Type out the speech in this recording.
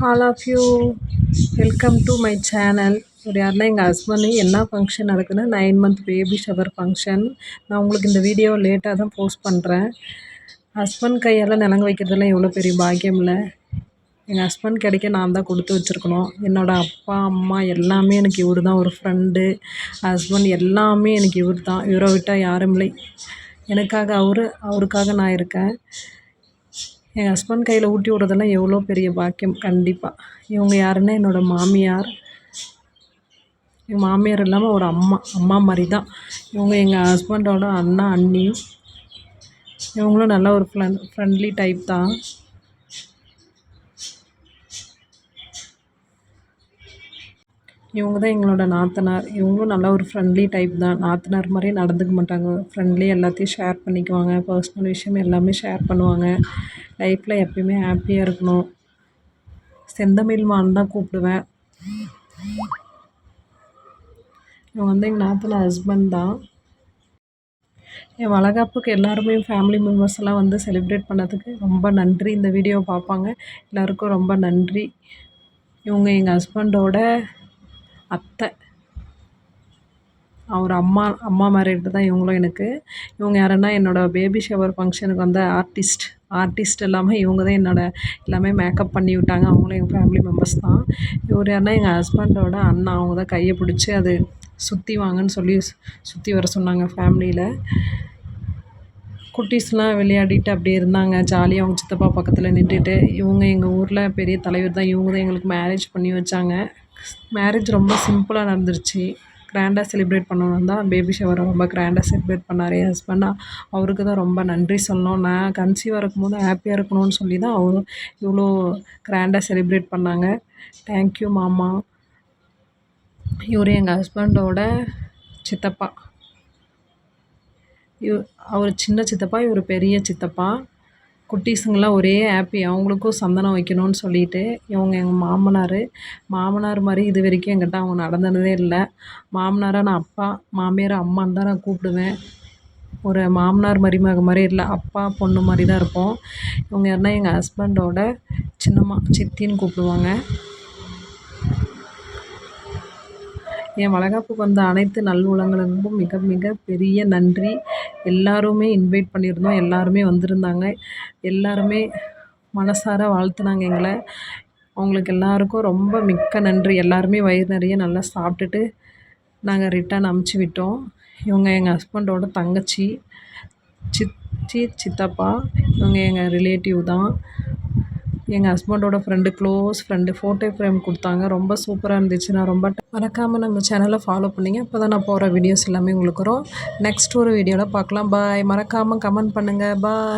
All of you welcome to my channel. ஒரு யாருன்னா எங்கள் ஹஸ்பண்டு என்ன ஃபங்க்ஷன் நடக்குதுன்னா 9 மந்த் பேபி ஷவர் ஃபங்க்ஷன். நான் உங்களுக்கு இந்த வீடியோ லேட்டாக தான் போஸ்ட் பண்ணுறேன். ஹஸ்பண்ட் கையால் நிலங்க வைக்கிறதுலாம் எவ்வளோ பெரிய பாக்கியம் இல்லை. எங்கள் ஹஸ்பண்ட் கிடைக்க நான் தான் கொடுத்து வச்சுருக்கணும். என்னோடய அப்பா அம்மா எல்லாமே எனக்கு இவர் தான் ஒரு ஃப்ரெண்டு. ஹஸ்பண்ட் எல்லாமே எனக்கு இவர் தான். இவரை விட்டால் யாரும் இல்லை. எனக்காக அவருக்காக நான் இருக்கேன். என் ஹஸ்பண்ட் கையில் ஊட்டி விடுறதெல்லாம் எவ்வளோ பெரிய பாக்கியம். கண்டிப்பாக இவங்க யாருன்னா என்னோடய மாமியார். எங்கள் மாமியார் இல்லாமல் ஒரு அம்மா மாதிரி தான் இவங்க. எங்கள் ஹஸ்பண்டோட அண்ணா அண்ணி இவங்களும் நல்ல ஒரு ஃப்ரெண்ட்லி டைப் தான். இவங்க தான் எங்களோட நாத்தனார். இவங்களும் நல்ல ஒரு ஃப்ரெண்ட்லி டைப் தான். நாத்தனார் மாதிரியே நடந்துக்க மாட்டாங்க. ஃப்ரெண்ட்லி, எல்லாத்தையும் ஷேர் பண்ணிக்குவாங்க. பர்சனல் விஷயம் எல்லாமே ஷேர் பண்ணுவாங்க. லைஃப்பில் எப்பயுமே ஹாப்பியாக இருக்கணும். செந்தமிழ்மான் தான் கூப்பிடுவேன். இவங்க வந்து எங்கள் நாத்தனார் ஹஸ்பண்ட் தான். என் வளகாப்புக்கு எல்லாருமே ஃபேமிலி மெம்பர்ஸ் எல்லாம் வந்து செலிப்ரேட் பண்ணதுக்கு ரொம்ப நன்றி. இந்த வீடியோவை பார்ப்பாங்க எல்லாருக்கும் ரொம்ப நன்றி. இவங்க எங்கள் ஹஸ்பண்டோட அத்தை. அவர் அம்மா மேரிட் தான் இவங்களும் எனக்கு. இவங்க யாருன்னா என்னோடய பேபி ஷவர் ஃபங்க்ஷனுக்கு வந்த ஆர்டிஸ்ட் இல்லாமல் இவங்க தான் எல்லாமே மேக்கப் பண்ணி விட்டாங்க. அவங்களும் எங்கள் ஃபேமிலி மெம்பர்ஸ் தான். இவர் யாருன்னா எங்கள் ஹஸ்பண்டோட அண்ணா. அவங்க தான் கையை பிடிச்சி அது சுற்றி வாங்கன்னு சொல்லி சுற்றி வர சொன்னாங்க. ஃபேமிலியில் குட்டீஸ்லாம் விளையாடிட்டு அப்படியே இருந்தாங்க ஜாலியாக. அவங்க சித்தப்பா பக்கத்தில் நின்றுட்டு. இவங்க எங்கள் ஊரில் பெரிய தலைவர் தான். இவங்க தான் எங்களுக்கு மேரேஜ் பண்ணி வச்சாங்க. மேரேஜ் ரொம்ப சிம்பிளாக நடந்துருச்சு. கிராண்டாக செலிப்ரேட் பண்ணணும் தான். பேபி ஷவரை ரொம்ப கிராண்டாக செலிப்ரேட் பண்ணார் என் ஹஸ்பண்ட். அவருக்கு தான் ரொம்ப நன்றி சொல்லணும். நான் கன்சீவாக இருக்கும்போது ஹாப்பியாக இருக்கணும்னு சொல்லி தான் அவரும் இவ்வளோ கிராண்டாக செலிப்ரேட் பண்ணாங்க. தேங்க்யூ மாமா. இவர் எங்கள் ஹஸ்பண்டோட சித்தப்பா. அவர் சின்ன சித்தப்பா, இவர் பெரிய சித்தப்பா. குட்டீஸுங்கெல்லாம் ஒரே ஹாப்பி. அவங்களுக்கும் சந்தனம் வைக்கணும்னு சொல்லிட்டு. இவங்க எங்கள் மாமனார் மாதிரி இது வரைக்கும் என்கிட்ட அவங்க நடந்ததே இல்லை. மாமனாரை நான் அப்பா, மாமியாரை அம்மான்னு தான் நான் கூப்பிடுவேன். ஒரு மாமனார் மருமக மாதிரி இல்லை, அப்பா பொண்ணு மாதிரி தான் இருப்போம். இவங்க யாருன்னா எங்கள் ஹஸ்பண்டோட சின்னம்மா, சித்தின்னு கூப்பிடுவாங்க. என் வளகாப்புக்கு வந்த அனைத்து நல்லுள்ளங்களுக்கும் மிக மிக பெரிய நன்றி. எல்லாருமே இன்வைட் பண்ணியிருந்தோம். எல்லாருமே வந்திருந்தாங்க. எல்லாருமே மனசார வாழ்த்துனாங்க எங்களை. அவங்களுக்கு எல்லாருக்கும் ரொம்ப மிக்க நன்றி. எல்லாருமே வயிறு நிறைய நல்லா சாப்பிட்டுட்டு நாங்கள் ரிட்டர்ன் அமுச்சு விட்டோம். இவங்க எங்கள் ஹஸ்பண்டோட தங்கச்சி, சித்தப்பா. இவங்க எங்கள் ரிலேட்டிவ் தான். எங்கள் ஹஸ்பண்டோட friend, close friend. Photo frame கொடுத்தாங்க. ரொம்ப சூப்பராக இருந்துச்சு. நான் ரொம்ப மறக்காமல் நம்ம சேனலை ஃபாலோ பண்ணிங்க. அப்போ தான் நான் போகிற வீடியோஸ் எல்லாமே உங்களுக்கு வரும். நெக்ஸ்ட் ஒரு வீடியோவில் பார்க்கலாம். பாய். மறக்காமல் கமெண்ட் பண்ணுங்கள். பாய்.